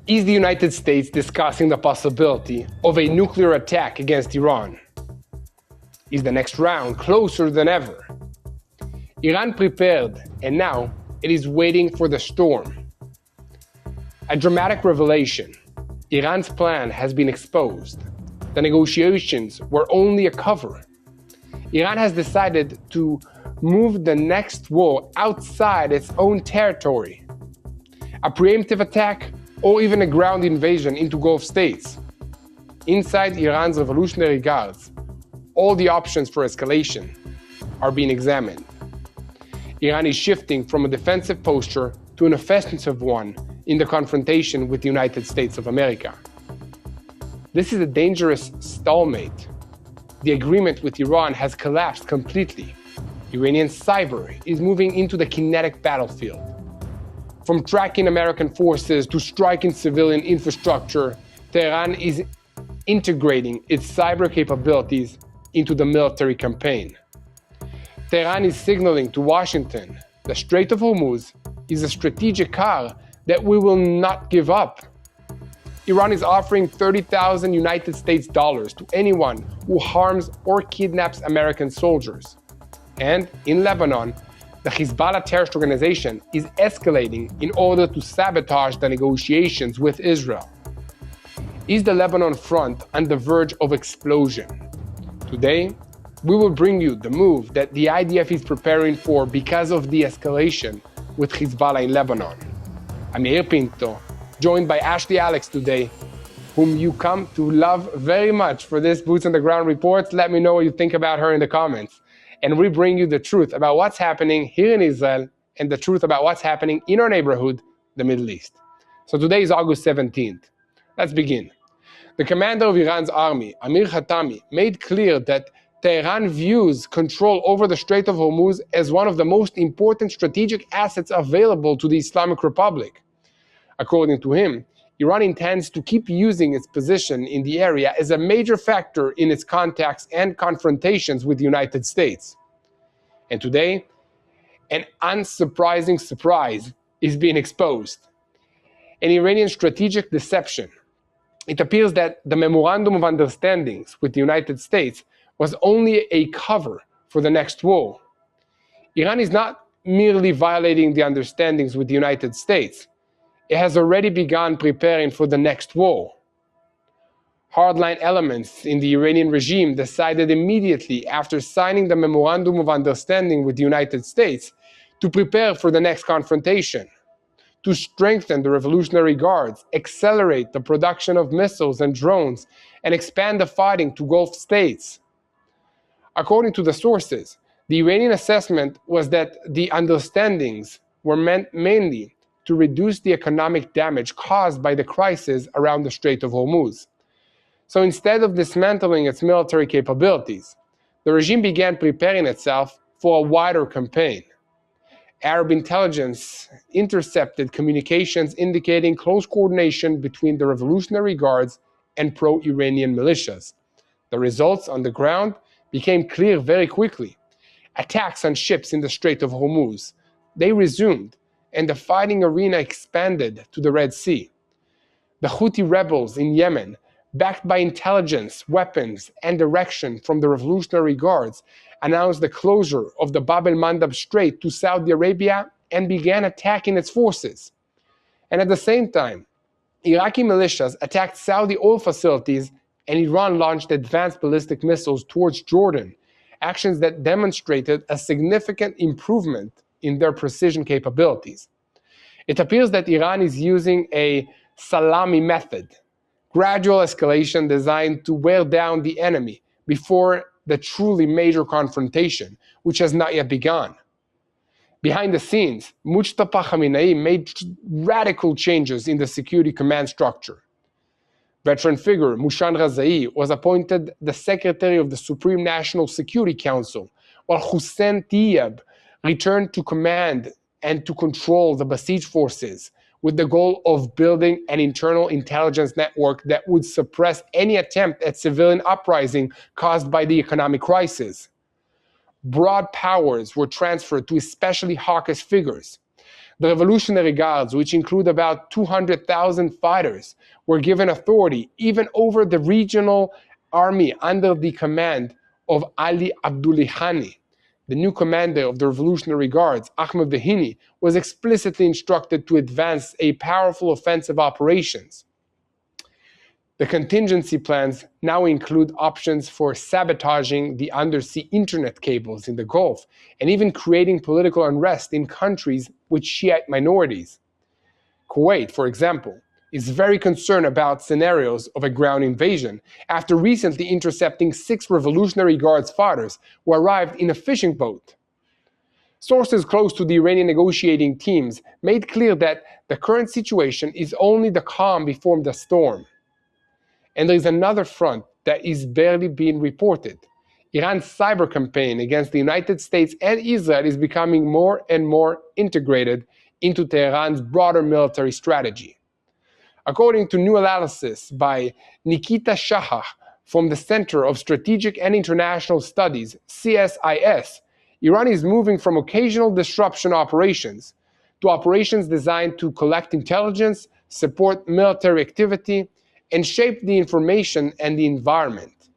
Is the United States discussing the possibility of a nuclear attack against Iran? Is the next round closer than ever? Iran prepared, and now it is waiting for the storm. A dramatic revelation. Iran's plan has been exposed. The negotiations were only a cover. Iran has decided to move the next war outside its own territory. A preemptive attack or even a ground invasion into Gulf states. Inside Iran's Revolutionary Guards, all the options for escalation are being examined. Iran is shifting from a defensive posture to an offensive one in the confrontation with the United States of America. This is a dangerous stalemate. The agreement with Iran has collapsed completely. Iranian cyber is moving into the kinetic battlefield. From tracking American forces to striking civilian infrastructure, Tehran is integrating its cyber capabilities into the military campaign. Tehran is signaling to Washington the Strait of Hormuz is a strategic car that we will not give up. Iran is offering $30,000 United States dollars to anyone who harms or kidnaps American soldiers. And in Lebanon, the Hezbollah terrorist organization is escalating in order to sabotage the negotiations with Israel. Is the Lebanon front on the verge of explosion? Today, we will bring you the move that the IDF is preparing for because of the escalation with Hezbollah in Lebanon. I'm Yair Pinto, joined by Ashlea today, whom you come to love very much for this Boots on the Ground report. Let me know what you think about her in the comments. And we bring you the truth about what's happening here in Israel and the truth about what's happening in our neighborhood, the Middle East. So today is August 17th. Let's begin. The commander of Iran's army, Amir Khatami, made clear that Tehran views control over the Strait of Hormuz as one of the most important strategic assets available to the Islamic Republic. According to him, Iran intends to keep using its position in the area as a major factor in its contacts and confrontations with the United States. And today, an unsurprising surprise is being exposed. An Iranian strategic deception. It appears that the Memorandum of Understandings with the United States was only a cover for the next war. Iran is not merely violating the understandings with the United States. It has already begun preparing for the next war. Hardline elements in the Iranian regime decided immediately after signing the Memorandum of Understanding with the United States to prepare for the next confrontation, to strengthen the Revolutionary Guards, accelerate the production of missiles and drones, and expand the fighting to Gulf states. According to the sources, the Iranian assessment was that the understandings were meant mainly to reduce the economic damage caused by the crisis around the Strait of Hormuz. So instead of dismantling its military capabilities, the regime began preparing itself for a wider campaign. Arab intelligence intercepted communications indicating close coordination between the Revolutionary Guards and pro-Iranian militias. The results on the ground became clear very quickly. Attacks on ships in the Strait of Hormuz, they resumed, and the fighting arena expanded to the Red Sea. The Houthi rebels in Yemen, backed by intelligence, weapons, and direction from the Revolutionary Guards, announced the closure of the Bab el-Mandab Strait to Saudi Arabia and began attacking its forces. And at the same time, Iraqi militias attacked Saudi oil facilities, and Iran launched advanced ballistic missiles towards Jordan, actions that demonstrated a significant improvement in their precision capabilities. It appears that Iran is using a salami method, gradual escalation designed to wear down the enemy before the truly major confrontation, which has not yet begun. Behind the scenes, Mujtaba Khamenei made radical changes in the security command structure. Veteran figure Mushan Razai was appointed the Secretary of the Supreme National Security Council, while Hussein Diab returned to command and to control the besieged forces, with the goal of building an internal intelligence network that would suppress any attempt at civilian uprising caused by the economic crisis. Broad powers were transferred to especially hawkish figures. The Revolutionary Guards, which include about 200,000 fighters, were given authority even over the regional army under the command of Ali Abdullahani. The new commander of the Revolutionary Guards, Ahmed Vahini, was explicitly instructed to advance a powerful offensive operations. The contingency plans now include options for sabotaging the undersea internet cables in the Gulf and even creating political unrest in countries with Shiite minorities. Kuwait, for example, is very concerned about scenarios of a ground invasion after recently intercepting 6 Revolutionary Guards fighters who arrived in a fishing boat. Sources close to the Iranian negotiating teams made clear that the current situation is only the calm before the storm. And there is another front that is barely being reported. Iran's cyber campaign against the United States and Israel is becoming more and more integrated into Tehran's broader military strategy. According to new analysis by Nikita Shahar from the Center of Strategic and International Studies, CSIS, Iran is moving from occasional disruption operations to operations designed to collect intelligence, support military activity, and shape the information and the environment.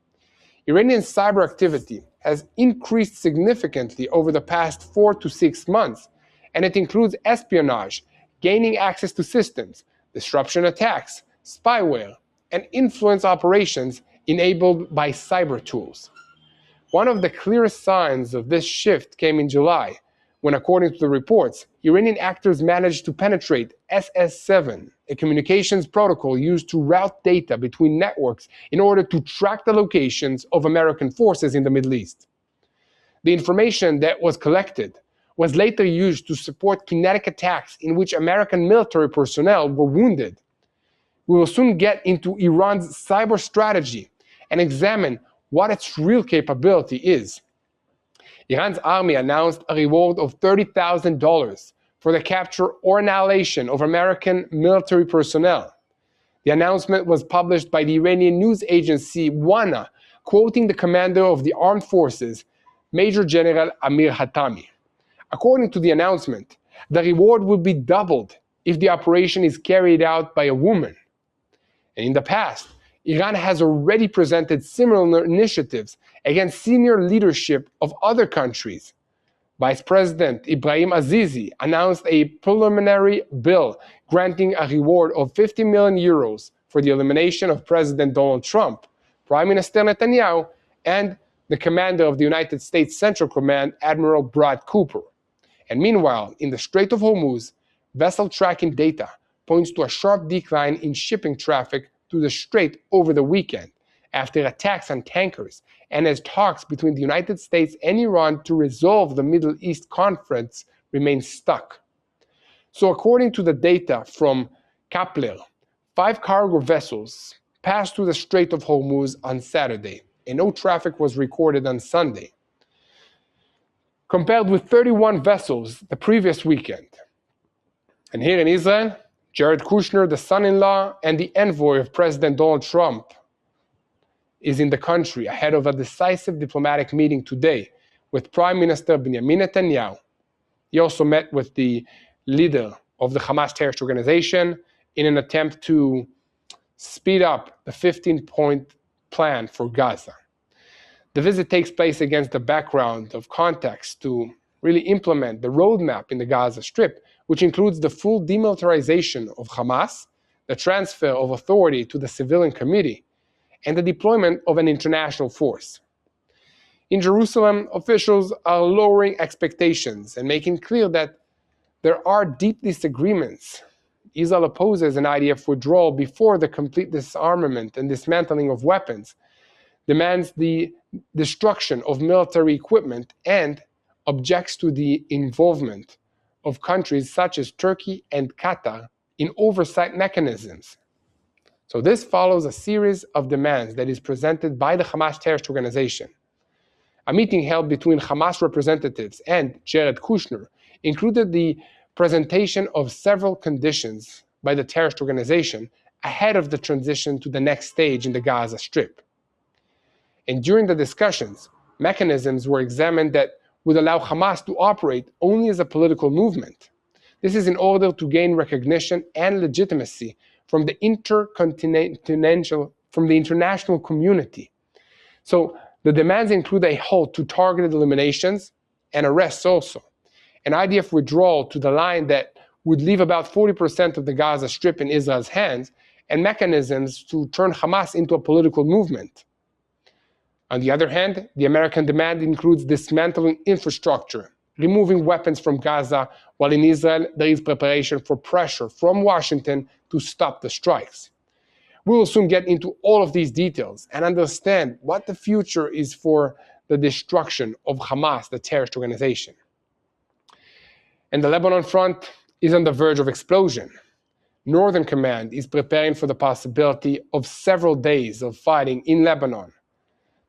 Iranian cyber activity has increased significantly over the past 4 to 6 months, and it includes espionage, gaining access to systems, disruption attacks, spyware, and influence operations enabled by cyber tools. One of the clearest signs of this shift came in July, when, according to the reports, Iranian actors managed to penetrate SS7, a communications protocol used to route data between networks in order to track the locations of American forces in the Middle East. The information that was collected was later used to support kinetic attacks in which American military personnel were wounded. We will soon get into Iran's cyber strategy and examine what its real capability is. Iran's army announced a reward of $30,000 for the capture or annihilation of American military personnel. The announcement was published by the Iranian news agency WANA, quoting the commander of the armed forces, Major General Amir Hatami. According to the announcement, the reward will be doubled if the operation is carried out by a woman. And in the past, Iran has already presented similar initiatives against senior leadership of other countries. Vice President Ibrahim Azizi announced a preliminary bill granting a reward of 50 million euros for the elimination of President Donald Trump, Prime Minister Netanyahu, and the commander of the United States Central Command, Admiral Brad Cooper. And meanwhile, in the Strait of Hormuz, vessel tracking data points to a sharp decline in shipping traffic through the strait over the weekend, after attacks on tankers and as talks between the United States and Iran to resolve the Middle East conflicts remain stuck. So according to the data from Kepler, 5 cargo vessels passed through the Strait of Hormuz on Saturday, and no traffic was recorded on Sunday, compared with 31 vessels the previous weekend. And here in Israel, Jared Kushner, the son-in-law and the envoy of President Donald Trump, is in the country ahead of a decisive diplomatic meeting today with Prime Minister Benjamin Netanyahu. He also met with the leader of the Hamas terrorist organization in an attempt to speed up the 15-point plan for Gaza. The visit takes place against the background of contacts to really implement the roadmap in the Gaza Strip, which includes the full demilitarization of Hamas, the transfer of authority to the Civilian Committee, and the deployment of an international force. In Jerusalem, officials are lowering expectations and making clear that there are deep disagreements. Israel opposes an IDF withdrawal before the complete disarmament and dismantling of weapons, demands the destruction of military equipment, and objects to the involvement of countries such as Turkey and Qatar in oversight mechanisms. So this follows a series of demands that is presented by the Hamas terrorist organization. A meeting held between Hamas representatives and Jared Kushner included the presentation of several conditions by the terrorist organization ahead of the transition to the next stage in the Gaza Strip. And during the discussions, mechanisms were examined that would allow Hamas to operate only as a political movement. This is in order to gain recognition and legitimacy from the international community. So the demands include a halt to targeted eliminations and arrests also, an IDF withdrawal to the line that would leave about 40% of the Gaza Strip in Israel's hands, and mechanisms to turn Hamas into a political movement. On the other hand, the American demand includes dismantling infrastructure, removing weapons from Gaza, while in Israel there is preparation for pressure from Washington to stop the strikes. We will soon get into all of these details and understand what the future is for the destruction of Hamas, the terrorist organization. And the Lebanon front is on the verge of explosion. Northern Command is preparing for the possibility of several days of fighting in Lebanon.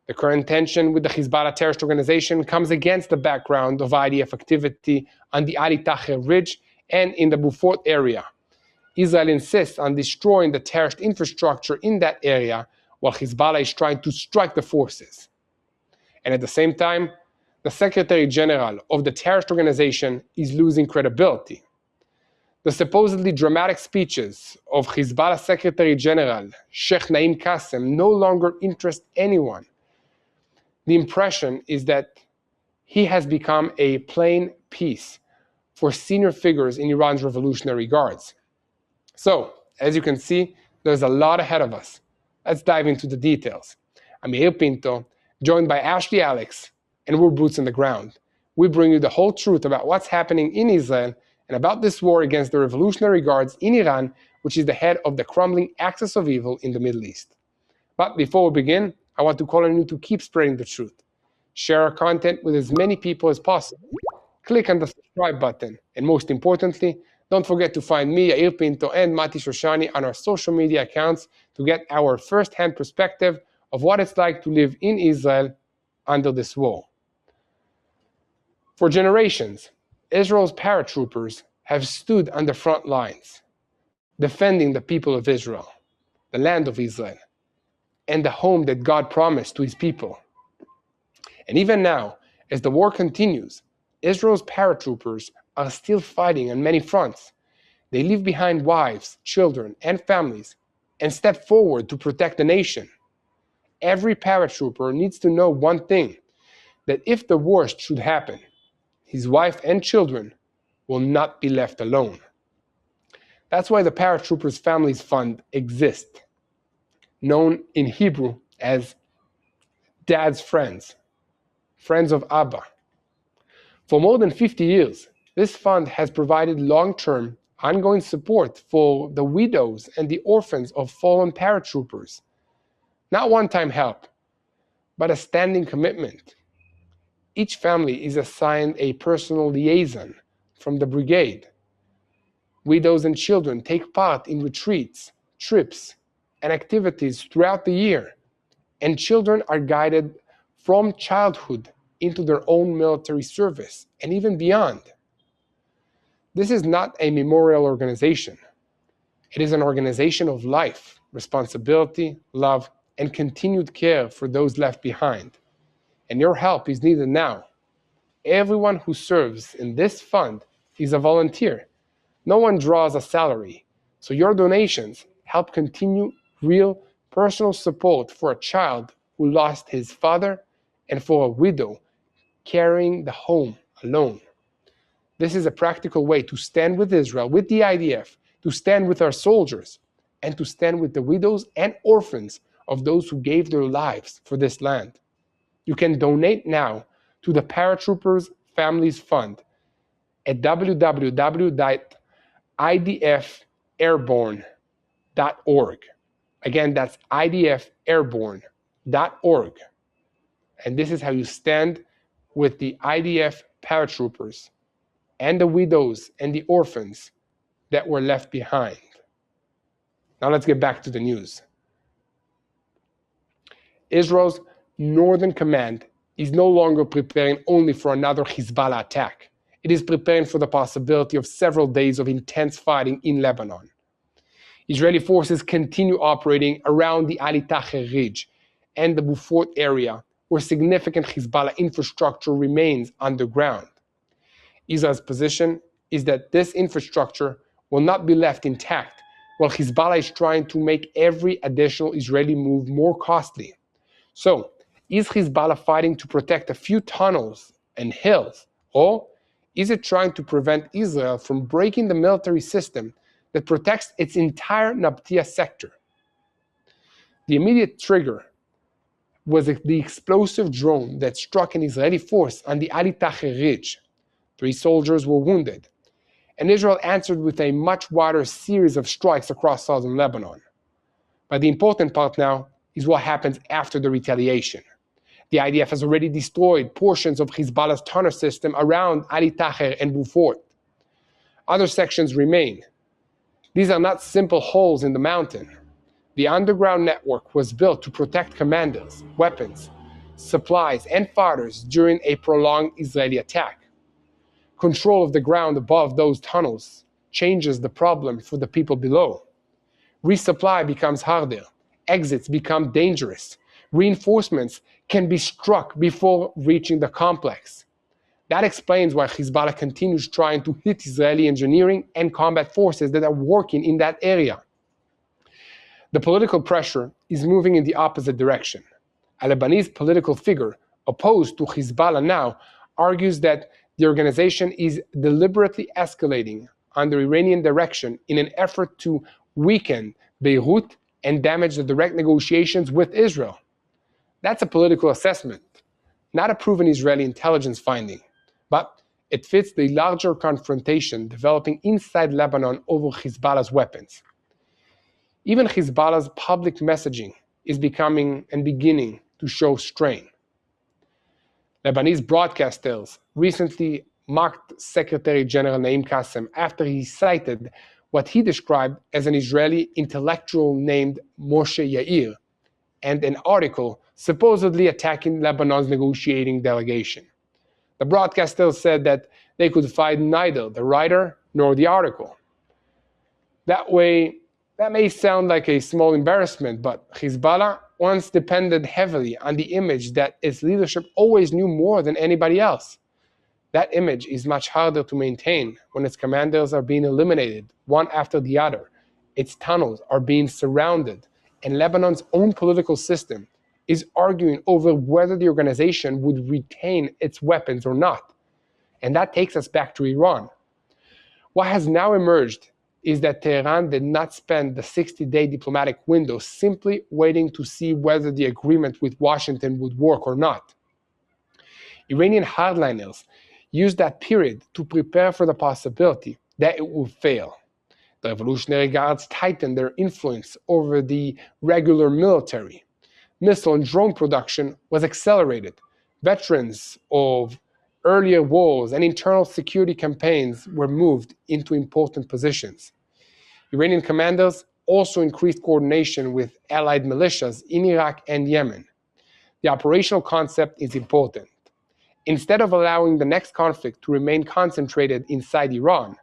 The current tension with the Hezbollah terrorist organization comes against the background of IDF activity on the Ali Taher Ridge and in the Beaufort area. Israel insists on destroying the terrorist infrastructure in that area, while Hezbollah is trying to strike the forces. And at the same time, the Secretary General of the terrorist organization is losing credibility. The supposedly dramatic speeches of Hezbollah Secretary General Sheikh Naim Qassem no longer interest anyone. The impression is that he has become a plain piece for senior figures in Iran's Revolutionary Guards. So, as you can see, there's a lot ahead of us. Let's dive into the details. I'm Yair Pinto, joined by Ashlea Alex, and we're boots on the ground. We bring you the whole truth about what's happening in Israel and about this war against the Revolutionary Guards in Iran, which is the head of the crumbling axis of evil in the Middle East. But before we begin, I want to call on you to keep spreading the truth. Share our content with as many people as possible. Click on the subscribe button, and most importantly, don't forget to find me, Yair Pinto, and Mati Shoshani on our social media accounts to get our first-hand perspective of what it's like to live in Israel under this war. For generations, Israel's paratroopers have stood on the front lines, defending the people of Israel, the land of Israel, and the home that God promised to his people. And even now, as the war continues, Israel's paratroopers are still fighting on many fronts. They leave behind wives, children, and families and step forward to protect the nation. Every paratrooper needs to know one thing, that if the worst should happen, his wife and children will not be left alone. That's why the Paratroopers Families Fund exists, known in Hebrew as Dad's Friends, Friends of Abba. For more than 50 years, this fund has provided long-term, ongoing support for the widows and the orphans of fallen paratroopers. Not one-time help, but a standing commitment. Each family is assigned a personal liaison from the brigade. Widows and children take part in retreats, trips, and activities throughout the year, and children are guided from childhood into their own military service and even beyond. This is not a memorial organization. It is an organization of life, responsibility, love, and continued care for those left behind. And your help is needed now. Everyone who serves in this fund is a volunteer. No one draws a salary, so your donations help continue real personal support for a child who lost his father and for a widow carrying the home alone. This is a practical way to stand with Israel, with the IDF, to stand with our soldiers, and to stand with the widows and orphans of those who gave their lives for this land. You can donate now to the Paratroopers Families Fund at www.idfairborne.org. Again, that's idfairborne.org. And this is how you stand with the IDF paratroopers and the widows and the orphans that were left behind. Now let's get back to the news. Israel's Northern Command is no longer preparing only for another Hezbollah attack. It is preparing for the possibility of several days of intense fighting in Lebanon. Israeli forces continue operating around the Ali Taher Ridge and the Beaufort area, where significant Hezbollah infrastructure remains underground. Israel's position is that this infrastructure will not be left intact while Hezbollah is trying to make every additional Israeli move more costly. So, is Hezbollah fighting to protect a few tunnels and hills, or is it trying to prevent Israel from breaking the military system that protects its entire Nabtia sector? The immediate trigger was the explosive drone that struck an Israeli force on the Ali Taher Ridge. 3 soldiers were wounded, and Israel answered with a much wider series of strikes across southern Lebanon. But the important part now is what happens after the retaliation. The IDF has already destroyed portions of Hezbollah's tunnel system around Ali Taher and Beaufort. Other sections remain. These are not simple holes in the mountain. The underground network was built to protect commanders, weapons, supplies, and fighters during a prolonged Israeli attack. Control of the ground above those tunnels changes the problem for the people below. Resupply becomes harder. Exits become dangerous. Reinforcements can be struck before reaching the complex. That explains why Hezbollah continues trying to hit Israeli engineering and combat forces that are working in that area. The political pressure is moving in the opposite direction. A Lebanese political figure opposed to Hezbollah now argues that the organization is deliberately escalating under Iranian direction in an effort to weaken Beirut and damage the direct negotiations with Israel. That's a political assessment, not a proven Israeli intelligence finding, but it fits the larger confrontation developing inside Lebanon over Hezbollah's weapons. Even Hezbollah's public messaging is beginning to show strain. Lebanese broadcasters recently mocked Secretary General Naim Qassem after he cited what he described as an Israeli intellectual named Moshe Yair and an article supposedly attacking Lebanon's negotiating delegation. The broadcasters said that they could find neither the writer nor the article. That may sound like a small embarrassment, but Hezbollah once depended heavily on the image that its leadership always knew more than anybody else. That image is much harder to maintain when its commanders are being eliminated one after the other, its tunnels are being surrounded, and Lebanon's own political system is arguing over whether the organization would retain its weapons or not. And that takes us back to Iran. What has now emerged is that Tehran did not spend the 60-day diplomatic window simply waiting to see whether the agreement with Washington would work or not. Iranian hardliners used that period to prepare for the possibility that it will fail. The Revolutionary Guards tightened their influence over the regular military. Missile and drone production was accelerated. Veterans of earlier wars and internal security campaigns were moved into important positions. Iranian commanders also increased coordination with allied militias in Iraq and Yemen. The operational concept is important. Instead of allowing the next conflict to remain concentrated inside Iran,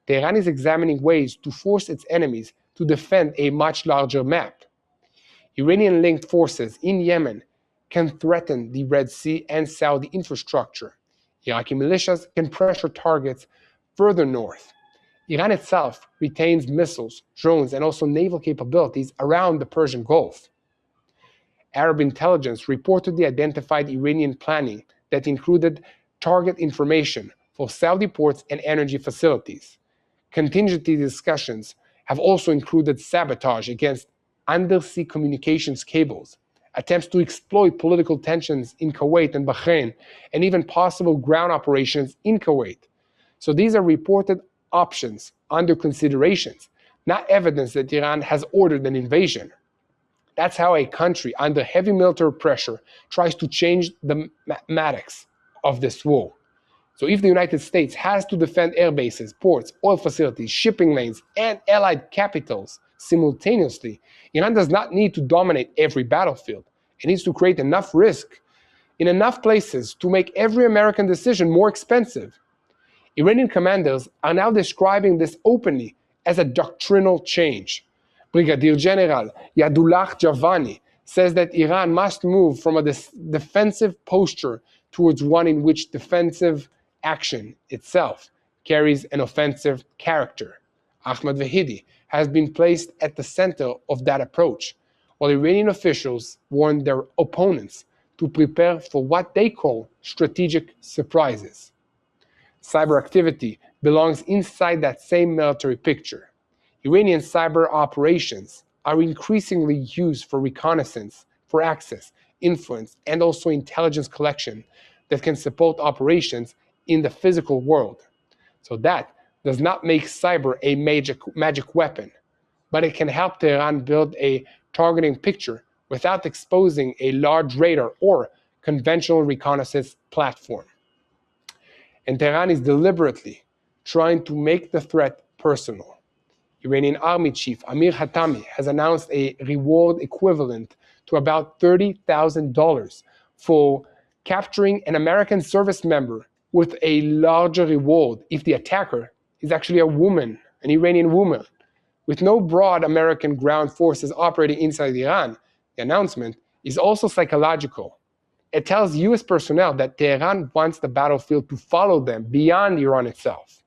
Tehran is examining ways to force its enemies to defend a much larger map. Iranian-linked forces in Yemen can threaten the Red Sea and Saudi infrastructure. Iraqi militias can pressure targets further north. Iran itself retains missiles, drones, and also naval capabilities around the Persian Gulf. Arab intelligence reportedly identified Iranian planning that included target information for Saudi ports and energy facilities. Contingency discussions have also included sabotage against undersea communications cables, attempts to exploit political tensions in Kuwait and Bahrain, and even possible ground operations in Kuwait. So these are reported options under considerations, not evidence that Iran has ordered an invasion. That's how a country under heavy military pressure tries to change the mathematics of this war. So if the United States has to defend air bases, ports, oil facilities, shipping lanes, and allied capitals simultaneously, Iran does not need to dominate every battlefield. It needs to create enough risk in enough places to make every American decision more expensive. Iranian commanders are now describing this openly as a doctrinal change. Brigadier General Yadullah Javani says that Iran must move from a defensive posture towards one in which defensive action itself carries an offensive character. Ahmad Vahidi has been placed at the center of that approach, while Iranian officials warn their opponents to prepare for what they call strategic surprises. Cyber activity belongs inside that same military picture. Iranian cyber operations are increasingly used for reconnaissance, for access, influence, and also intelligence collection that can support operations in the physical world. So that does not make cyber a magic weapon, but it can help Tehran build a targeting picture without exposing a large radar or conventional reconnaissance platform. And Tehran is deliberately trying to make the threat personal. Iranian Army Chief Amir Hatami has announced a reward equivalent to about $30,000 for capturing an American service member, with a larger reward if the attacker is actually a woman, an Iranian woman. With no broad American ground forces operating inside Iran, the announcement is also psychological. It tells US personnel that Tehran wants the battlefield to follow them beyond Iran itself.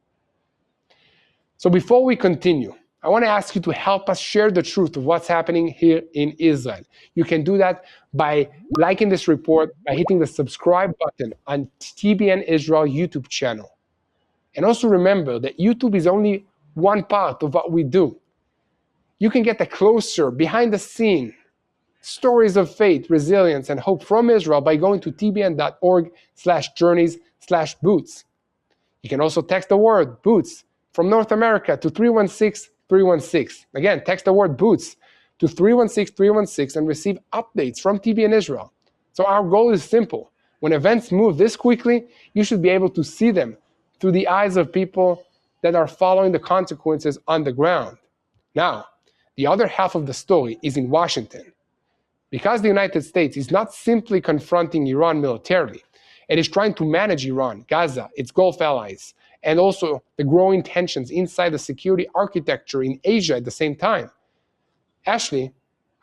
So before we continue, I want to ask you to help us share the truth of what's happening here in Israel. You can do that by liking this report, by hitting the subscribe button on TBN Israel YouTube channel. And also remember that YouTube is only one part of what we do. You can get a closer, behind the scene stories of faith, resilience, and hope from Israel by going to tbn.org/journeys/boots. You can also text the word boots from North America to 316-316. Again, text the word boots to 316-316 and receive updates from TBN Israel. So our goal is simple. When events move this quickly, you should be able to see them through the eyes of people that are following the consequences on the ground. Now, the other half of the story is in Washington. Because the United States is not simply confronting Iran militarily, it is trying to manage Iran, Gaza, its Gulf allies, and also the growing tensions inside the security architecture in Asia at the same time. Ashlea,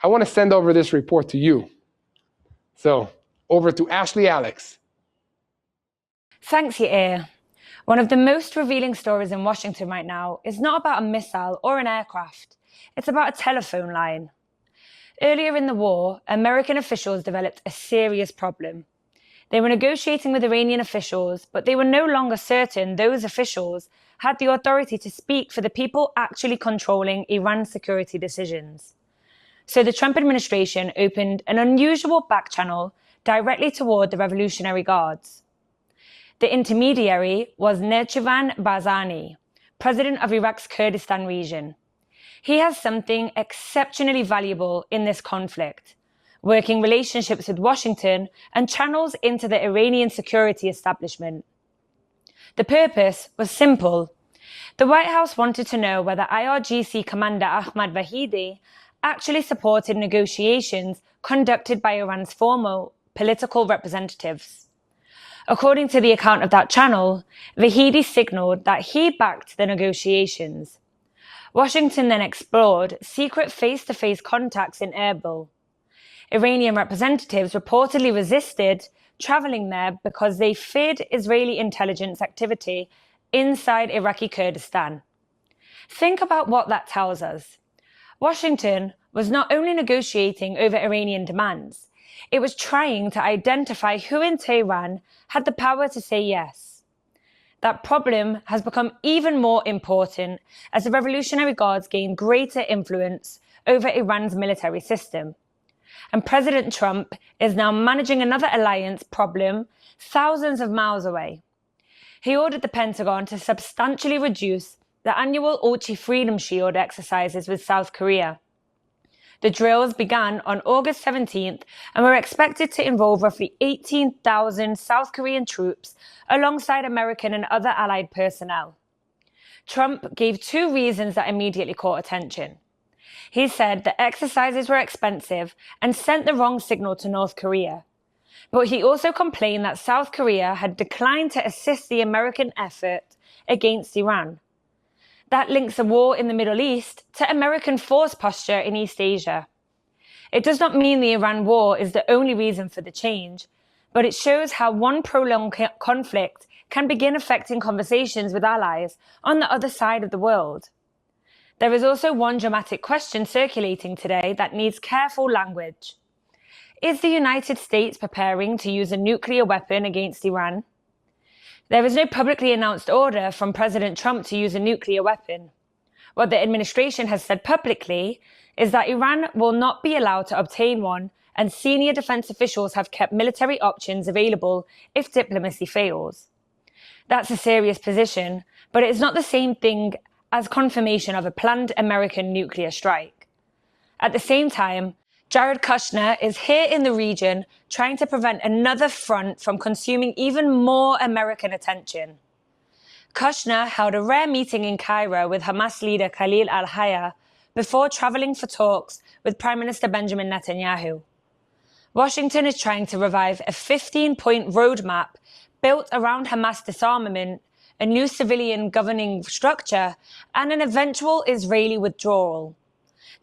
I want to send over this report to you. So, over to Ashlea Alex. Thanks, Yair. One of the most revealing stories in Washington right now is not about a missile or an aircraft. It's about a telephone line. Earlier in the war, American officials developed a serious problem. They were negotiating with Iranian officials, but they were no longer certain those officials had the authority to speak for the people actually controlling Iran's security decisions. So the Trump administration opened an unusual backchannel directly toward the Revolutionary Guards. The intermediary was Nechirvan Barzani, president of Iraq's Kurdistan region. He has something exceptionally valuable in this conflict: working relationships with Washington and channels into the Iranian security establishment. The purpose was simple. The White House wanted to know whether IRGC Commander Ahmad Vahidi actually supported negotiations conducted by Iran's former political representatives. According to the account of that channel, Vahidi signaled that he backed the negotiations. Washington then explored secret face-to-face contacts in Erbil. Iranian representatives reportedly resisted traveling there because they feared Israeli intelligence activity inside Iraqi Kurdistan. Think about what that tells us. Washington was not only negotiating over Iranian demands, it was trying to identify who in Tehran had the power to say yes. That problem has become even more important as the Revolutionary Guards gain greater influence over Iran's military system. And President Trump is now managing another alliance problem thousands of miles away. He ordered the Pentagon to substantially reduce the annual Orchi Freedom Shield exercises with South Korea. The drills began on August 17th and were expected to involve roughly 18,000 South Korean troops alongside American and other allied personnel. Trump gave two reasons that immediately caught attention. He said the exercises were expensive and sent the wrong signal to North Korea. But he also complained that South Korea had declined to assist the American effort against Iran. That links the war in the Middle East to American force posture in East Asia. It does not mean the Iran war is the only reason for the change, but it shows how one prolonged conflict can begin affecting conversations with allies on the other side of the world. There is also one dramatic question circulating today that needs careful language. Is the United States preparing to use a nuclear weapon against Iran? There is no publicly announced order from President Trump to use a nuclear weapon. What the administration has said publicly is that Iran will not be allowed to obtain one, and senior defense officials have kept military options available if diplomacy fails. That's a serious position, but it is not the same thing as confirmation of a planned American nuclear strike. At the same time, Jared Kushner is here in the region trying to prevent another front from consuming even more American attention. Kushner held a rare meeting in Cairo with Hamas leader Khalil al-Hayya before traveling for talks with Prime Minister Benjamin Netanyahu. Washington is trying to revive a 15-point roadmap built around Hamas disarmament, a new civilian governing structure, and an eventual Israeli withdrawal.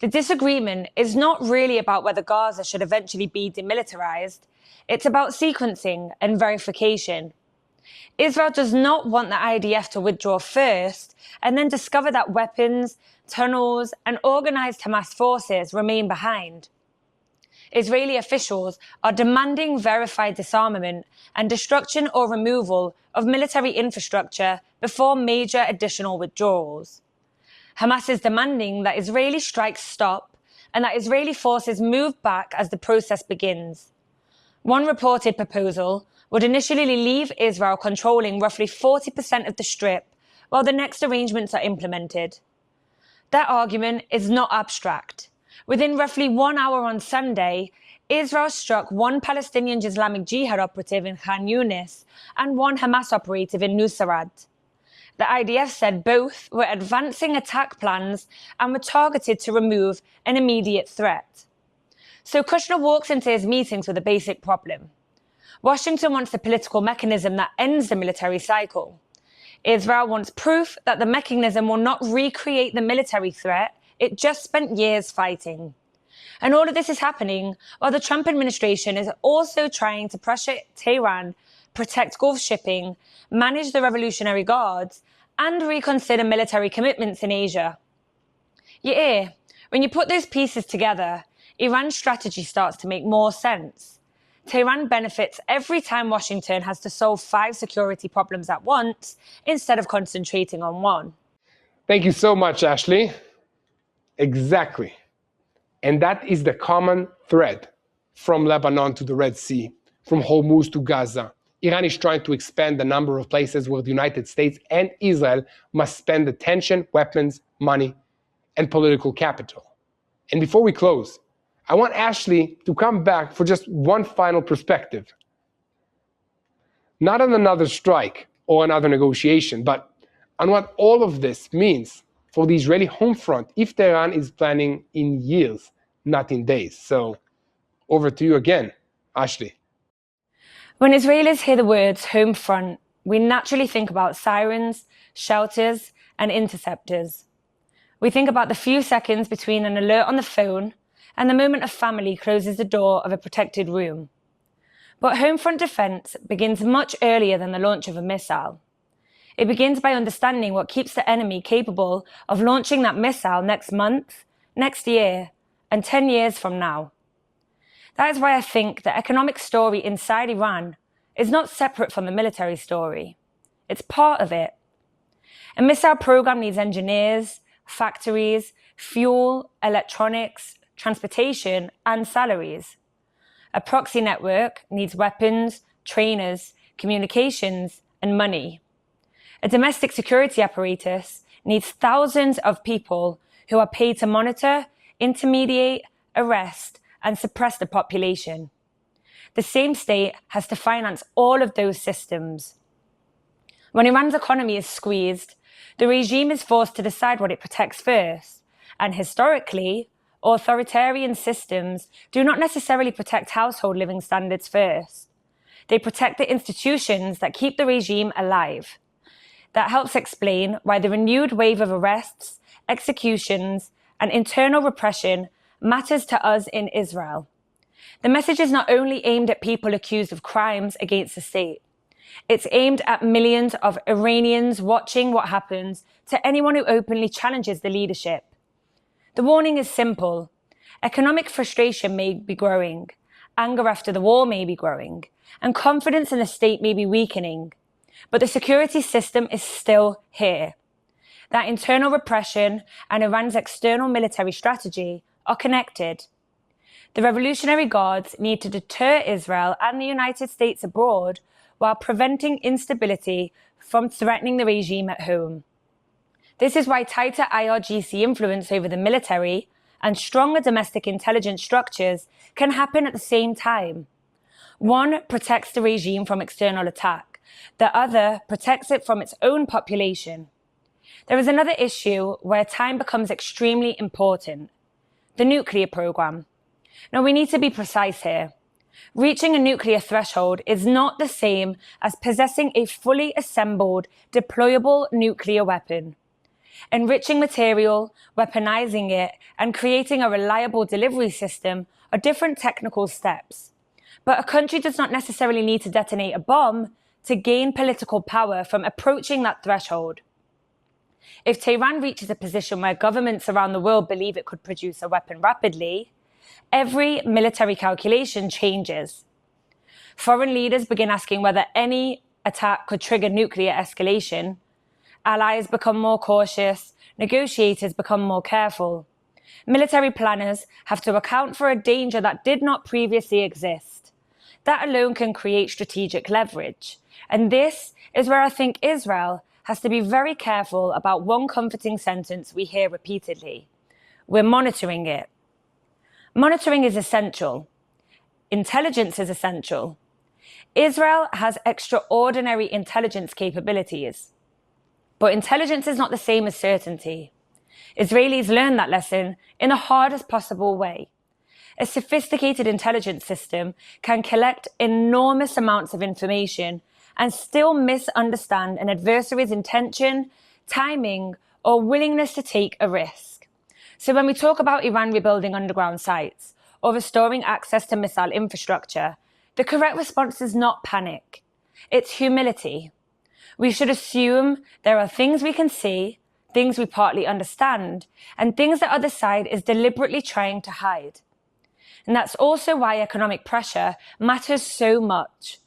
The disagreement is not really about whether Gaza should eventually be demilitarized. It's about sequencing and verification. Israel does not want the IDF to withdraw first and then discover that weapons, tunnels, and organized Hamas forces remain behind. Israeli officials are demanding verified disarmament and destruction or removal of military infrastructure before major additional withdrawals. Hamas is demanding that Israeli strikes stop and that Israeli forces move back as the process begins. One reported proposal would initially leave Israel controlling roughly 40% of the Strip while the next arrangements are implemented. That argument is not abstract. Within roughly 1 hour on Sunday, Israel struck one Palestinian Islamic Jihad operative in Khan Yunis and one Hamas operative in Nusayrat. The IDF said both were advancing attack plans and were targeted to remove an immediate threat. So Kushner walks into his meetings with a basic problem. Washington wants a political mechanism that ends the military cycle. Israel wants proof that the mechanism will not recreate the military threat it just spent years fighting. And all of this is happening while the Trump administration is also trying to pressure Tehran, protect Gulf shipping, manage the Revolutionary Guards, and reconsider military commitments in Asia. Yair, when you put those pieces together, Iran's strategy starts to make more sense. Tehran benefits every time Washington has to solve 5 security problems at once instead of concentrating on one. Thank you so much, Ashlea. Exactly. And that is the common thread from Lebanon to the Red Sea, from Hormuz to Gaza. Iran is trying to expand the number of places where the United States and Israel must spend attention, weapons, money, and political capital. And before we close, I want Ashlea to come back for just one final perspective. Not on another strike or another negotiation, but on what all of this means for the Israeli home front if Tehran is planning in years, not in days. So over to you again, Ashlea. When Israelis hear the words home front, we naturally think about sirens, shelters, and interceptors. We think about the few seconds between an alert on the phone and the moment a family closes the door of a protected room. But home front defense begins much earlier than the launch of a missile. It begins by understanding what keeps the enemy capable of launching that missile next month, next year, and 10 years from now. That is why I think the economic story inside Iran is not separate from the military story. It's part of it. A missile program needs engineers, factories, fuel, electronics, transportation, and salaries. A proxy network needs weapons, trainers, communications, and money. A domestic security apparatus needs thousands of people who are paid to monitor, intermediate, arrest, and suppress the population. The same state has to finance all of those systems. When Iran's economy is squeezed, the regime is forced to decide what it protects first. And historically, authoritarian systems do not necessarily protect household living standards first. They protect the institutions that keep the regime alive. That helps explain why the renewed wave of arrests, executions, and internal repression matters to us in Israel. The message is not only aimed at people accused of crimes against the state. It's aimed at millions of Iranians watching what happens to anyone who openly challenges the leadership. The warning is simple. Economic frustration may be growing, anger after the war may be growing, and confidence in the state may be weakening. But the security system is still here. That internal repression and Iran's external military strategy are connected. The Revolutionary Guards need to deter Israel and the United States abroad while preventing instability from threatening the regime at home. This is why tighter IRGC influence over the military and stronger domestic intelligence structures can happen at the same time. One protects the regime from external attack. The other protects it from its own population. There is another issue where time becomes extremely important: the nuclear program. Now, we need to be precise here. Reaching a nuclear threshold is not the same as possessing a fully assembled, deployable nuclear weapon. Enriching material, weaponizing it, and creating a reliable delivery system are different technical steps. But a country does not necessarily need to detonate a bomb to gain political power from approaching that threshold. If Tehran reaches a position where governments around the world believe it could produce a weapon rapidly, every military calculation changes. Foreign leaders begin asking whether any attack could trigger nuclear escalation. Allies become more cautious. Negotiators become more careful. Military planners have to account for a danger that did not previously exist. That alone can create strategic leverage. And this is where I think Israel has to be very careful about one comforting sentence we hear repeatedly. We're monitoring it. Monitoring is essential. Intelligence is essential. Israel has extraordinary intelligence capabilities. But intelligence is not the same as certainty. Israelis learned that lesson in the hardest possible way. A sophisticated intelligence system can collect enormous amounts of information and still misunderstand an adversary's intention, timing, or willingness to take a risk. So when we talk about Iran rebuilding underground sites or restoring access to missile infrastructure, the correct response is not panic. It's humility. We should assume there are things we can see, things we partly understand, and things the other side is deliberately trying to hide. And that's also why economic pressure matters so much.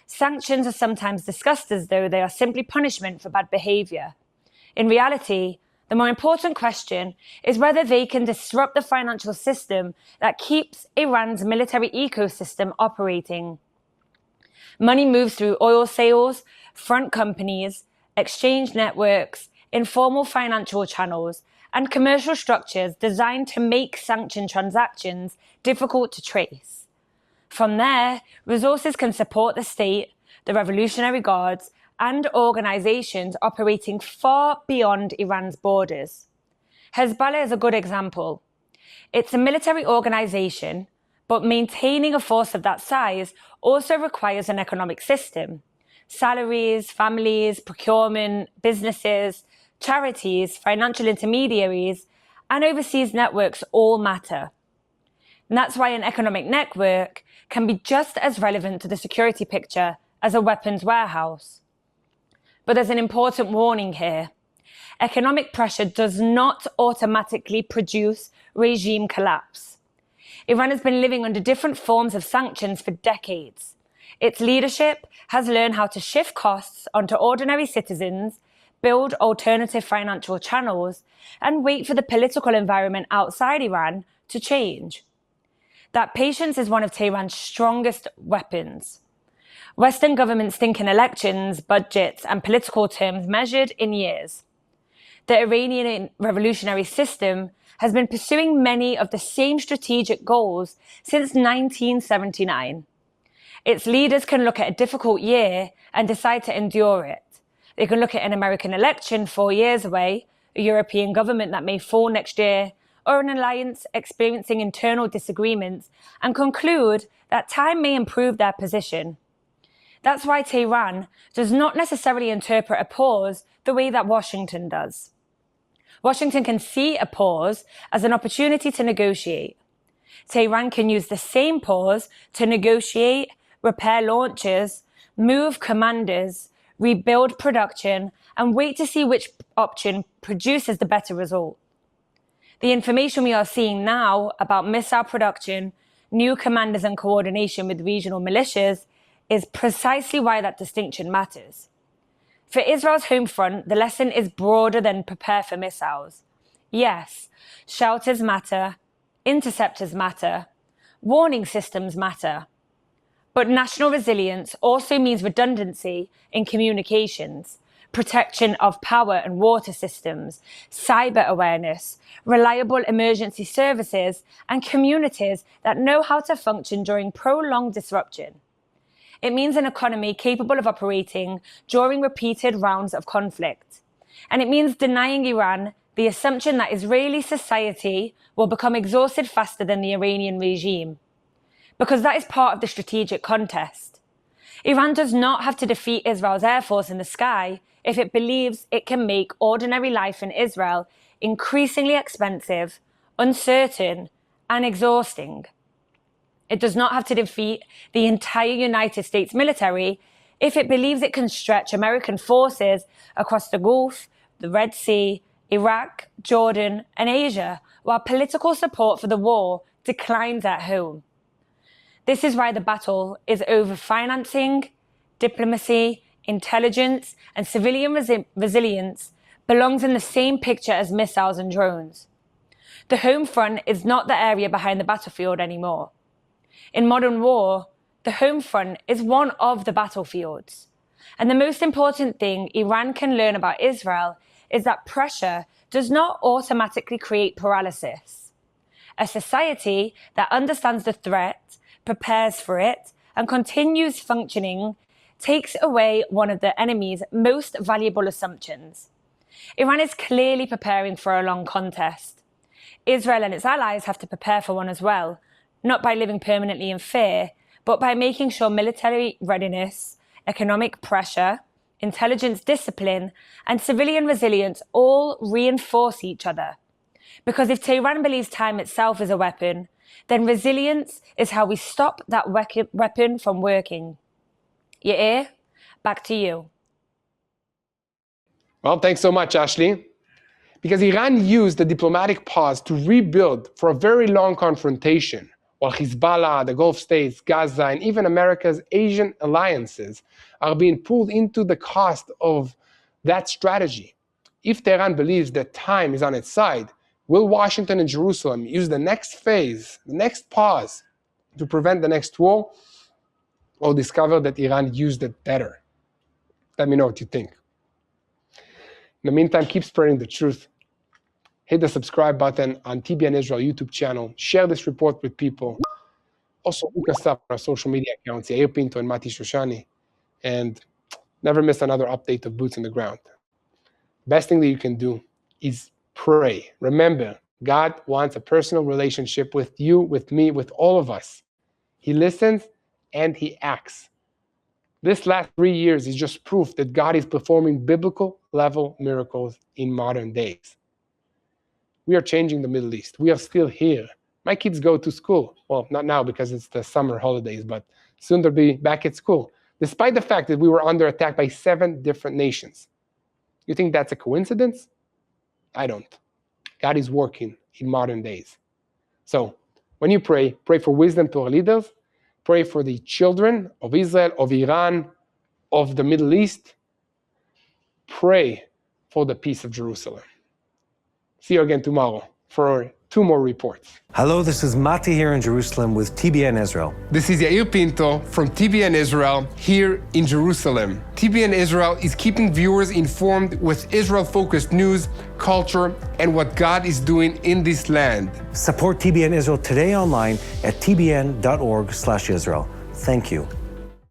Sanctions are sometimes discussed as though they are simply punishment for bad behavior. In reality, the more important question is whether they can disrupt the financial system that keeps Iran's military ecosystem operating. Money moves through oil sales, front companies, exchange networks, informal financial channels, and commercial structures designed to make sanctioned transactions difficult to trace. From there, resources can support the state, the Revolutionary Guards, and organizations operating far beyond Iran's borders. Hezbollah is a good example. It's a military organization, but maintaining a force of that size also requires an economic system. Salaries, families, procurement, businesses, charities, financial intermediaries, and overseas networks all matter. And that's why an economic network can be just as relevant to the security picture as a weapons warehouse. But there's an important warning here. Economic pressure does not automatically produce regime collapse. Iran has been living under different forms of sanctions for decades. Its leadership has learned how to shift costs onto ordinary citizens, build alternative financial channels, and wait for the political environment outside Iran to change. That patience is one of Tehran's strongest weapons. Western governments think in elections, budgets, and political terms measured in years. The Iranian revolutionary system has been pursuing many of the same strategic goals since 1979. Its leaders can look at a difficult year and decide to endure it. They can look at an American election 4 years away, a European government that may fall next year, or an alliance experiencing internal disagreements, and conclude that time may improve their position. That's why Tehran does not necessarily interpret a pause the way that Washington does. Washington can see a pause as an opportunity to negotiate. Tehran can use the same pause to negotiate, repair launches, move commanders, rebuild production, and wait to see which option produces the better result. The information we are seeing now about missile production, new commanders, and coordination with regional militias is precisely why that distinction matters. For Israel's home front, the lesson is broader than prepare for missiles. Yes, shelters matter, interceptors matter, warning systems matter. But national resilience also means redundancy in communications, protection of power and water systems, cyber awareness, reliable emergency services, and communities that know how to function during prolonged disruption. It means an economy capable of operating during repeated rounds of conflict. And it means denying Iran the assumption that Israeli society will become exhausted faster than the Iranian regime. Because that is part of the strategic contest. Iran does not have to defeat Israel's air force in the sky if it believes it can make ordinary life in Israel increasingly expensive, uncertain, and exhausting. It does not have to defeat the entire United States military if it believes it can stretch American forces across the Gulf, the Red Sea, Iraq, Jordan, and Asia, while political support for the war declines at home. This is why the battle is over financing, diplomacy, intelligence, and civilian resilience belongs in the same picture as missiles and drones. The home front is not the area behind the battlefield anymore. In modern war, the home front is one of the battlefields. And the most important thing Iran can learn about Israel is that pressure does not automatically create paralysis. A society that understands the threat, prepares for it, and continues functioning takes away one of the enemy's most valuable assumptions. Iran is clearly preparing for a long contest. Israel and its allies have to prepare for one as well, not by living permanently in fear, but by making sure military readiness, economic pressure, intelligence discipline, and civilian resilience all reinforce each other. Because if Tehran believes time itself is a weapon, then resilience is how we stop that weapon from working. Yair, back to you. Well, thanks so much, Ashlea. Because Iran used the diplomatic pause to rebuild for a very long confrontation, while Hezbollah, the Gulf states, Gaza, and even America's Asian alliances are being pulled into the cost of that strategy. If Tehran believes that time is on its side, will Washington and Jerusalem use the next phase, the next pause, to prevent the next war, or discover that Iran used it better? Let me know what you think. In the meantime, keep spreading the truth. Hit the subscribe button on TBN Israel YouTube channel. Share this report with people. Also, look us up on our social media accounts, Yair Pinto and Mati Shoshani. And never miss another update of Boots on the Ground. Best thing that you can do is pray. Remember, God wants a personal relationship with you, with me, with all of us. He listens and he acts. This last 3 years is just proof that God is performing biblical level miracles in modern days. We are changing the Middle East. We are still here. My kids go to school. Well, not now because it's the summer holidays, but soon they'll be back at school, despite the fact that we were under attack by 7 different nations. You think that's a coincidence? I don't. God is working in modern days. So when you pray, pray for wisdom to our leaders. Pray for the children of Israel, of Iran, of the Middle East. Pray for the peace of Jerusalem. See you again tomorrow for 2 more reports. Hello, this is Mati here in Jerusalem with TBN Israel. This is Yair Pinto from TBN Israel here in Jerusalem. TBN Israel is keeping viewers informed with Israel-focused news, culture, and what God is doing in this land. Support TBN Israel today online at tbn.org/Israel. Thank you.